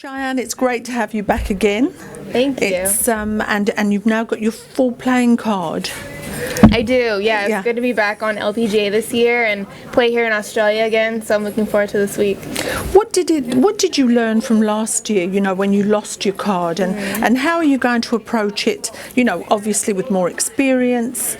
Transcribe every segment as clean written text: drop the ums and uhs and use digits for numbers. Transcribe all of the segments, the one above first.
Cheyenne, it's great to have you back again. Thank you. It's and you've now got your full playing card. I do, yeah. It's good to be back on LPGA this year and play here in Australia again, so I'm looking forward to this week. What did you learn from last year, when you lost your card, and how are you going to approach it, obviously with more experience?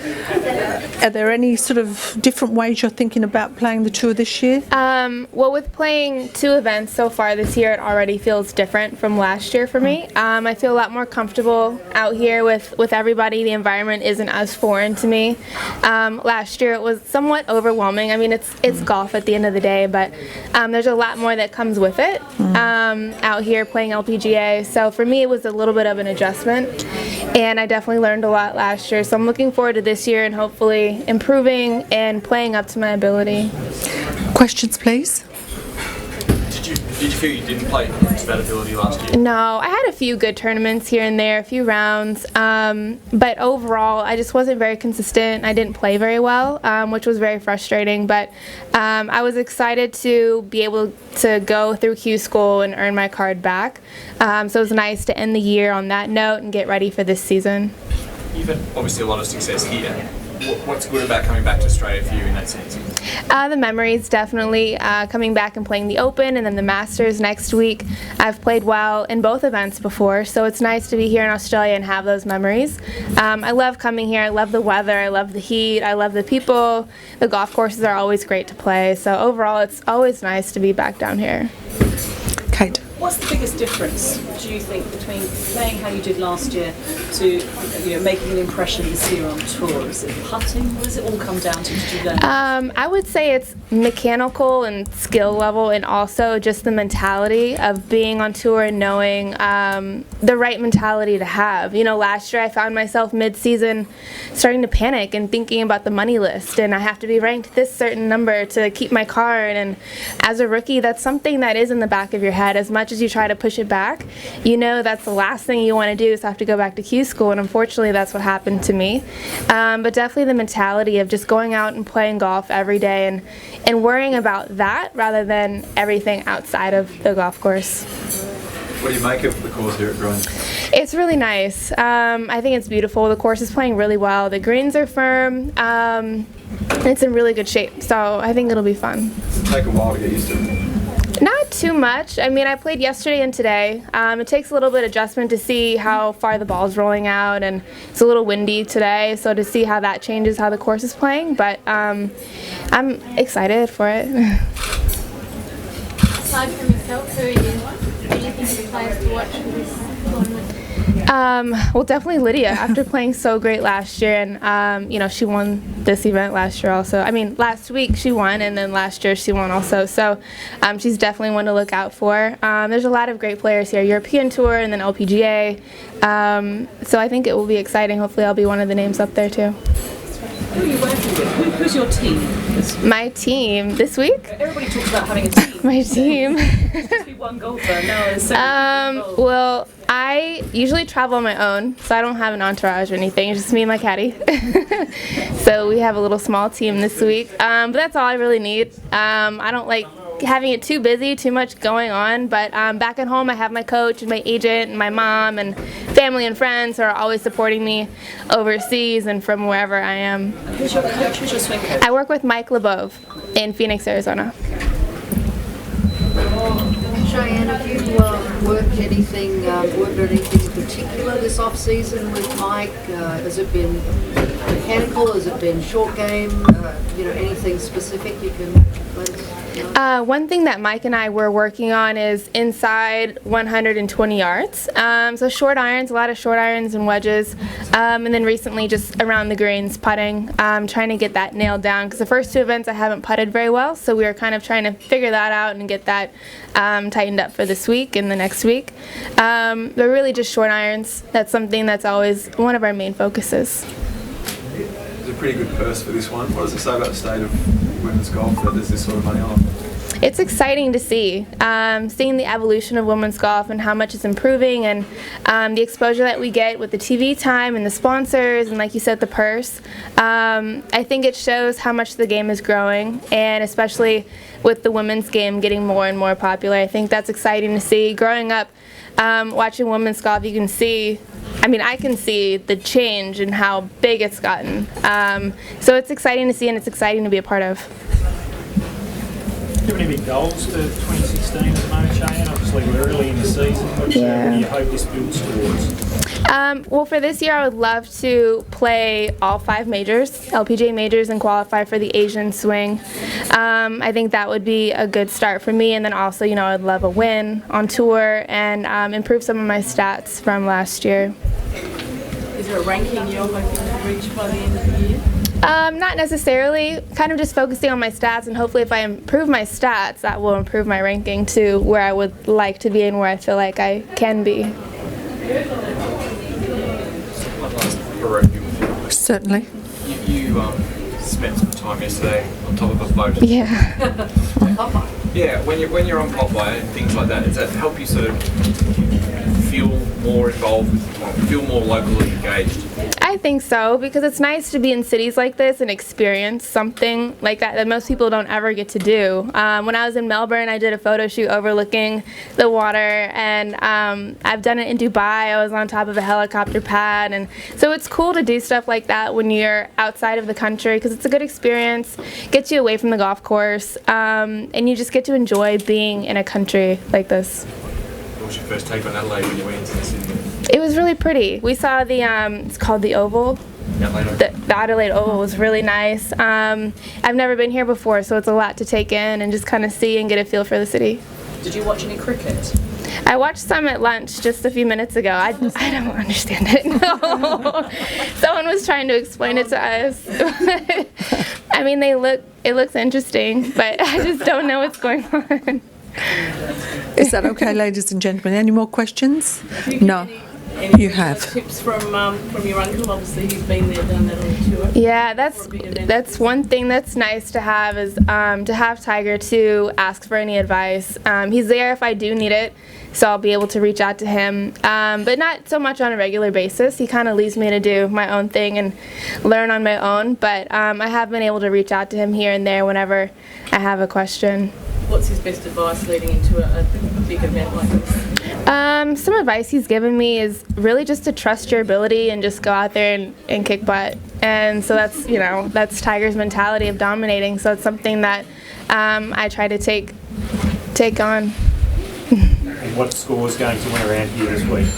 Are there any sort of different ways you're thinking about playing the tour this year? Well, with playing 2 events so far this year, it already feels different from last year for me. I feel a lot more comfortable out here with everybody. The environment isn't as foreign to me. Last year it was somewhat overwhelming. I mean, it's golf at the end of the day, but there's a lot more that comes with it out here playing LPGA. So for me, it was a little bit of an adjustment, and I definitely learned a lot last year. So I'm looking forward to this year and hopefully improving and playing up to my ability. Questions, please. Did you feel you didn't play to that ability last year? No, I had a few good tournaments here and there, a few rounds, but overall I just wasn't very consistent. I didn't play very well, which was very frustrating, but I was excited to be able to go through Q School and earn my card back. So it was nice to end the year on that note and get ready for this season. You've had obviously a lot of success here. What's good about coming back to Australia for you in that sense? The memories, definitely. Coming back and playing the Open and then the Masters next week. I've played well in both events before, so it's nice to be here in Australia and have those memories. I love coming here. I love the weather. I love the heat. I love the people. The golf courses are always great to play, so overall it's always nice to be back down here. Kate. What's the biggest difference, do you think, between playing how you did last year to making an impression this year on tour? Is it putting? What does it all come down to? Did you learn? I would say it's mechanical and skill level, and also just the mentality of being on tour and knowing the right mentality to have. Last year I found myself mid-season starting to panic and thinking about the money list, and I have to be ranked this certain number to keep my card. And as a rookie, that's something that is in the back of your head. As much as you try to push it back, that's the last thing you want to do is have to go back to Q School, and unfortunately that's what happened to me. But definitely the mentality of just going out and playing golf every day and worrying about that rather than everything outside of the golf course. What do you make of the course here at Groin? It's really nice. I think it's beautiful. The course is playing really well. The greens are firm. It's in really good shape, so I think it'll be fun. Does it take a while to get used to it? Not too much. I mean, I played yesterday and today. It takes a little bit of adjustment to see how far the ball's rolling out, and it's a little windy today, so to see how that changes how the course is playing, but I'm excited for it. Aside from yourself, who do you think are the players to watch for this tournament? Well, definitely Lydia, after playing so great last year, and she won this event last year also. I mean, last week she won, and then last year she won also, so she's definitely one to look out for. There's a lot of great players here, European Tour and then LPGA, so I think it will be exciting. Hopefully I'll be one of the names up there too. Who are you working with? Who's your team this week? My team this week? Everybody talks about having a team. My team. Used to be one golfer, now there's 7 people involved. Well, I usually travel on my own, so I don't have an entourage or anything. It's just me and my caddy. So we have a little small team this week, but that's all I really need. I don't like having it too busy, too much going on, but back at home I have my coach and my agent and my mom and family and friends who are always supporting me overseas and from wherever I am. Who's your coach? Who's your swing coach? I work with Mike LeBove in Phoenix, Arizona. Cheyenne, have you worked on anything in particular this off-season with Mike? Has it been mechanical? Has it been short game? Anything specific you can let us know? One thing that Mike and I were working on is inside 120 yards. So short irons, a lot of short irons and wedges. And then recently just around the greens, putting, trying to get that nailed down. Because the first 2 events I haven't putted very well, so we were kind of trying to figure that out and get that tightened up for this week and the next week. But really just short irons. That's something that's always one of our main focuses. It's a pretty good purse for this one. What does it say about the state of women's golf that there's this sort of money on? It's exciting to see, seeing the evolution of women's golf and how much it's improving, and the exposure that we get with the TV time and the sponsors and, like you said, the purse. I think it shows how much the game is growing, and especially with the women's game getting more and more popular. I think that's exciting to see. Growing up, watching women's golf, you can see, I can see the change in how big it's gotten. So it's exciting to see, and it's exciting to be a part of. Do you have any big goals for 2016 at the moment, Cheyenne? Obviously we're early in the season. What do you hope this builds towards? Well, for this year, I would love to play all 5 majors, LPGA majors, and qualify for the Asian swing. I think that would be a good start for me, and then also, I'd love a win on tour and improve some of my stats from last year. Is there a ranking you're hoping to reach by the end of the year? Not necessarily, kind of just focusing on my stats, and hopefully if I improve my stats, that will improve my ranking to where I would like to be and where I feel like I can be. One last review with you. Certainly. You spent some time yesterday on top of a boat. Yeah. Yeah, when you're on Popeye and things like that, does that help you sort of feel more involved, feel more locally engaged? I think so, because it's nice to be in cities like this and experience something like that most people don't ever get to do. When I was in Melbourne, I did a photo shoot overlooking the water, and I've done it in Dubai. I was on top of a helicopter pad, and so it's cool to do stuff like that when you're outside of the country, because it's a good experience, gets you away from the golf course, and you just get to enjoy being in a country like this. What was your first take on Adelaide when you went into the city? It was really pretty. We saw the, it's called the Oval. The Adelaide Oval was really nice. I've never been here before, so it's a lot to take in and just kind of see and get a feel for the city. Did you watch any cricket? I watched some at lunch just a few minutes ago. I don't understand it. No. Someone was trying to explain it to us. It looks interesting, but I just don't know what's going on. Is that okay, ladies and gentlemen? Any more questions? No. You have. Tips from your uncle? Obviously, he's been there, done that on the tour. Yeah, that's one thing that's nice to have, is to have Tiger to ask for any advice. He's there if I do need it, so I'll be able to reach out to him, but not so much on a regular basis. He kind of leaves me to do my own thing and learn on my own, but I have been able to reach out to him here and there whenever I have a question. What's his best advice leading into a big event like this? Some advice he's given me is really just to trust your ability and just go out there and kick butt. And so that's Tiger's mentality of dominating. So it's something that I try to take on. And what score is going to win around here this week?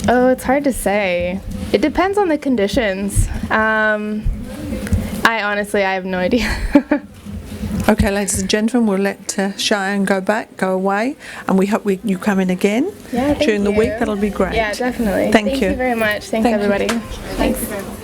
Oh, it's hard to say. It depends on the conditions. I have no idea. Okay, ladies and gentlemen, we'll let Cheyenne go away, and we hope you come in again during the week. That'll be great. Yeah, definitely. Thank you. Thank you very much. Thanks, everybody. You. Thanks.